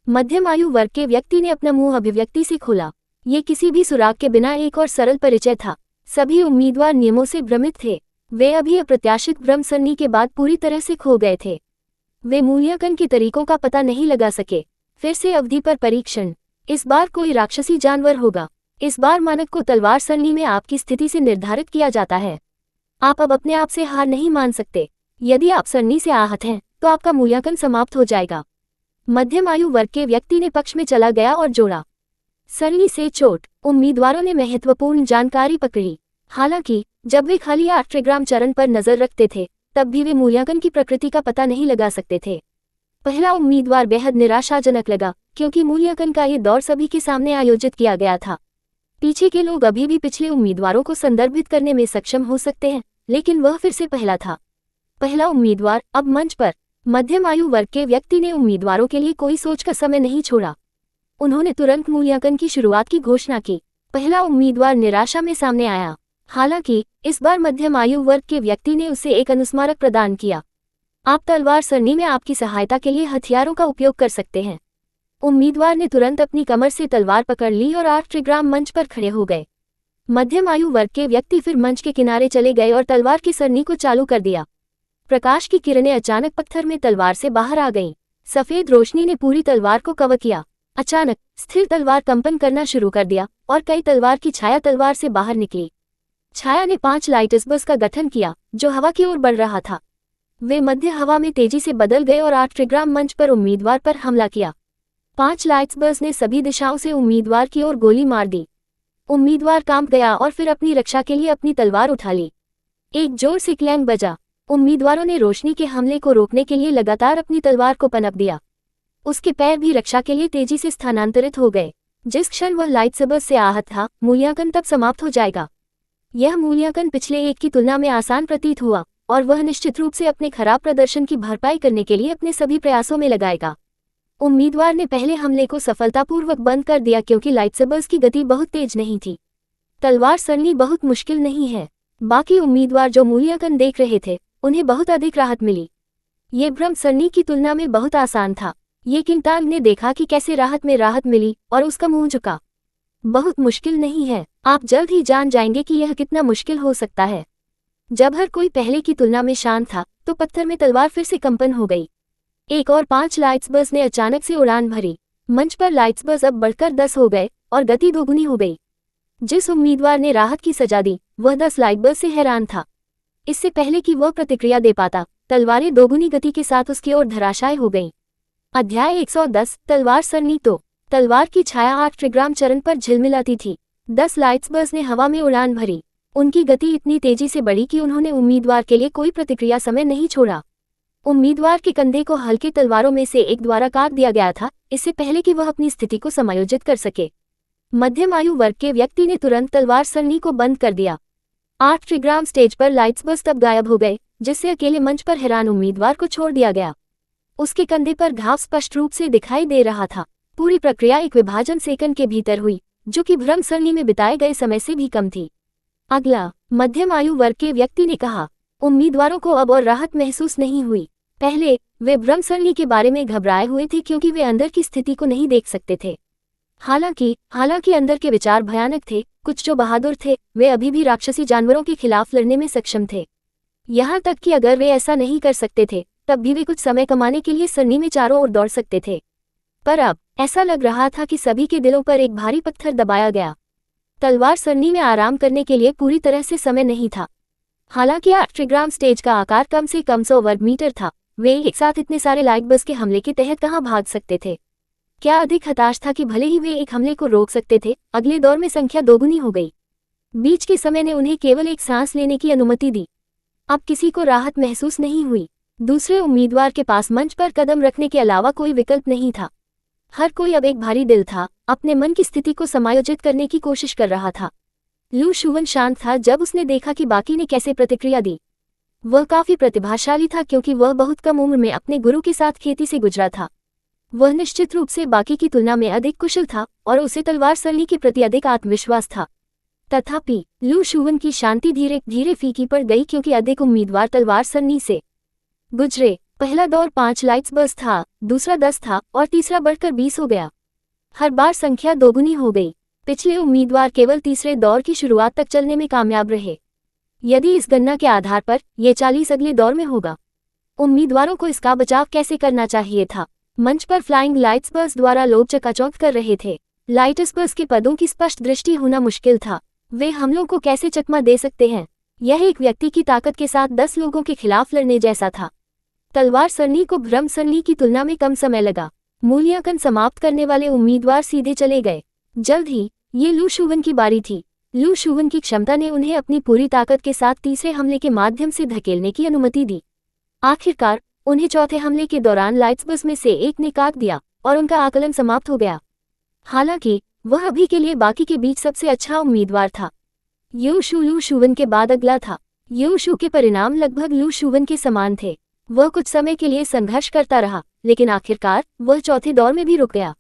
A: मध्यम आयु वर्ग के व्यक्ति ने अपना मुंह अभिव्यक्ति से खोला। ये किसी भी सुराग के बिना एक और सरल परिचय था। सभी उम्मीदवार नियमों से भ्रमित थे। वे अभी अप्रत्याशित ब्रह्म सरनी के बाद पूरी तरह से खो गए थे। वे मूल्यांकन के तरीकों का पता नहीं लगा सके। फिर से अवधि पर परीक्षण। इस बार कोई राक्षसी जानवर होगा। इस बार मानक को तलवार सरनी में आपकी स्थिति से निर्धारित किया जाता है। आप अब अपने आप से हार नहीं मान सकते। यदि आप सरनी से आहत हैं तो आपका मूल्यांकन समाप्त हो जाएगा। मध्यम आयु वर्ग के व्यक्ति ने पक्ष में चला गया और जोड़ा। सरनी से चोट, उम्मीदवारों ने महत्वपूर्ण जानकारी पकड़ी। हालांकि जब वे खाली आर्ट्रोग्राम चरण पर नजर रखते थे तब भी वे मूल्यांकन की प्रकृति का पता नहीं लगा सकते थे। पहला उम्मीदवार बेहद निराशाजनक लगा क्योंकि मूल्यांकन का ये दौर सभी के सामने आयोजित किया गया था। पीछे के लोग अभी भी पिछले उम्मीदवारों को संदर्भित करने में सक्षम हो सकते हैं, लेकिन वह फिर से पहला था। पहला उम्मीदवार अब मंच पर। मध्यम आयु वर्ग के व्यक्ति ने उम्मीदवारों के लिए कोई सोच का समय नहीं छोड़ा। उन्होंने तुरंत मूल्यांकन की शुरुआत की घोषणा की। पहला उम्मीदवार निराशा में सामने आया। हालांकि इस बार मध्यम आयु वर्ग के व्यक्ति ने उसे एक अनुस्मारक प्रदान किया। आप तलवार सरनी में आपकी सहायता के लिए हथियारों का उपयोग कर सकते हैं। उम्मीदवार ने तुरंत अपनी कमर से तलवार पकड़ ली और आर्ट्रोग्राम मंच पर खड़े हो गए। मध्यम आयु वर्ग के व्यक्ति फिर मंच के किनारे चले गए और तलवार की सरनी को चालू कर दिया। प्रकाश की किरणें अचानक पत्थर में तलवार से बाहर आ गईं। सफेद रोशनी ने पूरी तलवार को कवर किया। अचानक स्थिर तलवार कंपन करना शुरू कर दिया और कई तलवार की छाया तलवार से बाहर निकली। छाया ने 5 लाइटबल्ब का गठन किया जो हवा की ओर बढ़ रहा था। वे मध्य हवा में तेजी से बदल गए और आर्ट्रोग्राम मंच पर उम्मीदवार पर हमला किया। 5 लाइटबल्ब ने सभी दिशाओं से उम्मीदवार की ओर गोली मार दी। उम्मीदवार कांप गया और फिर अपनी रक्षा के लिए अपनी तलवार उठा ली। एक जोर से क्लैंग बजा। उम्मीदवारों ने रोशनी के हमले को रोकने के लिए लगातार अपनी तलवार को पनप दिया। उसके पैर भी रक्षा के लिए तेजी से स्थानांतरित हो गए। जिस क्षण वह लाइटबल्ब से आहत था, मूल्यांकन तब समाप्त हो जाएगा। यह मूल्यांकन पिछले एक की तुलना में आसान प्रतीत हुआ और वह निश्चित रूप से अपने खराब प्रदर्शन की भरपाई करने के लिए अपने सभी प्रयासों में लगाएगा। उम्मीदवार ने पहले हमले को सफलतापूर्वक बंद कर दिया क्योंकि लाइटबल्ब की गति बहुत तेज नहीं थी। तलवार सरनी बहुत मुश्किल नहीं है। बाकी उम्मीदवार जो मूल्यांकन देख रहे थे उन्हें बहुत अधिक राहत मिली। ये भ्रम सरनी की तुलना में बहुत आसान था। ये किंगटांग ने देखा कि कैसे राहत में राहत मिली और उसका मुंह झुका। बहुत मुश्किल नहीं है। आप जल्द ही जान जाएंगे कि यह कितना मुश्किल हो सकता है। जब हर कोई पहले की तुलना में शांत था तो पत्थर में तलवार फिर से कंपन हो गई। एक और 5 लाइटबल्ब ने अचानक से उड़ान भरी। मंच पर लाइटबल्ब अब बढ़कर 10 हो गए और गति दोगुनी हो गई। जिस उम्मीदवार ने राहत की सजा दी वह 10 लाइटबल्ब से हैरान था। इससे पहले कि वह प्रतिक्रिया दे पाता, तलवारें दोगुनी गति के साथ उसकी ओर धराशायी हो गईं। अध्याय 110 तलवार सरनी। तो तलवार की छाया आर्ट्रोग्राम चरण पर झिलमिलाती थी। 10 लाइटबल्ब ने हवा में उड़ान भरी। उनकी गति इतनी तेजी से बढ़ी कि उन्होंने उम्मीदवार के लिए कोई प्रतिक्रिया समय नहीं छोड़ा। उम्मीदवार के कंधे को हल्के तलवारों में से एक द्वारा काट दिया गया था, इससे पहले कि वह अपनी स्थिति को समायोजित कर सके। मध्यम आयु वर्ग के व्यक्ति ने तुरंत तलवार सरनी को बंद कर दिया। आर्ट्रोग्राम स्टेज पर लाइटबल्ब तब गायब हो गए, जिससे अकेले मंच पर हैरान उम्मीदवार को छोड़ दिया गया। उसके कंधे पर घाव स्पष्ट रूप से दिखाई दे रहा था। पूरी प्रक्रिया एक विभाजन सेकंड के भीतर हुई, जो कि भ्रम सरनी में बिताए गए समय से भी कम थी। अगला, मध्यम आयु वर्ग के व्यक्ति ने कहा। उम्मीदवारों को अब और राहत महसूस नहीं हुई। पहले वे भ्रम सरनी के बारे में घबराए हुए थे क्योंकि वे अंदर की स्थिति को नहीं देख सकते थे। हालांकि अंदर के विचार भयानक थे। कुछ जो बहादुर थे वे अभी भी राक्षसी जानवरों के खिलाफ लड़ने में सक्षम थे। यहाँ तक कि अगर वे ऐसा नहीं कर सकते थे तब भी वे कुछ समय कमाने के लिए सरनी में चारों ओर दौड़ सकते थे। पर अब ऐसा लग रहा था कि सभी के दिलों पर एक भारी पत्थर दबाया गया। तलवार सरनी में आराम करने के लिए पूरी तरह से समय नहीं था। हालांकि आर्ट्रोग्राम स्टेज का आकार कम से कम 100 वर्ग मीटर था, वे एक साथ इतने सारे लाइटबल्ब के हमले के तहत कहां भाग सकते थे। क्या अधिक हताश था कि भले ही वे एक हमले को रोक सकते थे, अगले दौर में संख्या दोगुनी हो गई। बीच के समय ने उन्हें केवल एक सांस लेने की अनुमति दी। अब किसी को राहत महसूस नहीं हुई। दूसरे उम्मीदवार के पास मंच पर कदम रखने के अलावा कोई विकल्प नहीं था। हर कोई अब एक भारी दिल था, अपने मन की स्थिति को समायोजित करने की कोशिश कर रहा था। लू शुवन शांत था जब उसने देखा कि बाकी ने कैसे प्रतिक्रिया दी। वह काफी प्रतिभाशाली था क्योंकि वह बहुत कम उम्र में अपने गुरु के साथ खेती से गुजरा था। वह निश्चित रूप से बाकी की तुलना में अधिक कुशल था और उसे तलवार सरनी के प्रति अधिक आत्मविश्वास था। तथापि लू शुवन की शांति धीरे धीरे फीकी पड़ गई क्योंकि अधिक उम्मीदवार तलवार सरनी से गुजरे। पहला दौर 5 लाइटबल्ब था, दूसरा 10 था और तीसरा बढ़कर 20 हो गया। हर बार संख्या दोगुनी हो गई। पिछले उम्मीदवार केवल तीसरे दौर की शुरुआत तक चलने में कामयाब रहे। यदि इस गणना के आधार पर ये 40 अगले दौर में होगा। उम्मीदवारों को इसका बचाव कैसे करना चाहिए था। मंच पर फ्लाइंग लाइटबल्ब द्वारा लोग चकाचौंध कर रहे थे। लाइटबल्ब के पदों की स्पष्ट दृष्टि होना मुश्किल था। वे हमलों को कैसे चकमा दे सकते हैं। यह एक व्यक्ति की ताकत के साथ 10 लोगों के खिलाफ लड़ने जैसा था। तलवार सरनी को भ्रम सरनी की तुलना में कम समय लगा। मूल्यांकन समाप्त करने वाले उम्मीदवार सीधे चले गए। जल्द ही ये लू शुवन की बारी थी। लू शुवन की क्षमता ने उन्हें अपनी पूरी ताकत के साथ तीसरे हमले के माध्यम से धकेलने की अनुमति दी। आखिरकार उन्हें चौथे हमले के दौरान लाइट्सबस में से एक ने काट दिया और उनका आकलन समाप्त हो गया। हालांकि वह अभी के लिए बाकी के बीच सबसे अच्छा उम्मीदवार था। यू शू लू शुवन के बाद अगला था। यू शू के परिणाम लगभग लू शुवन के समान थे। वह कुछ समय के लिए संघर्ष करता रहा, लेकिन आखिरकार वह चौथे दौर में भी रुक गया।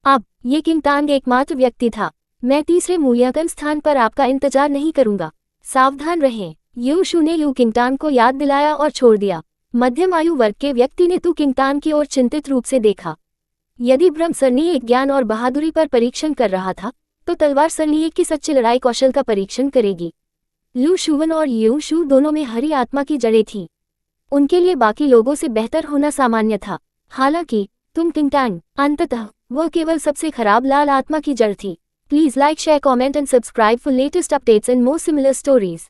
A: अब ये किंग तांग एकमात्र व्यक्ति था। मैं तीसरे मूल्यांकन स्थान पर आपका इंतजार नहीं करूंगा। सावधान रहें। यू शू ने लू किंगटान को याद दिलाया और छोड़ दिया। मध्यम आयु वर्ग के व्यक्ति ने तू किंगटान की ओर चिंतित रूप से देखा। यदि भ्रम सरनी एक ज्ञान और बहादुरी पर परीक्षण कर रहा था, तो तलवार सरनी एक की सच्चे लड़ाई कौशल का परीक्षण करेगी। लू शुवन और यू शू दोनों में हरी आत्मा की जड़ें थीं। उनके लिए बाकी लोगों से बेहतर होना सामान्य था। हालांकि तुम किंगटान, अंततः वह केवल सबसे खराब लाल आत्मा की जड़ थी। Please like, share, comment and subscribe for latest updates and more similar stories.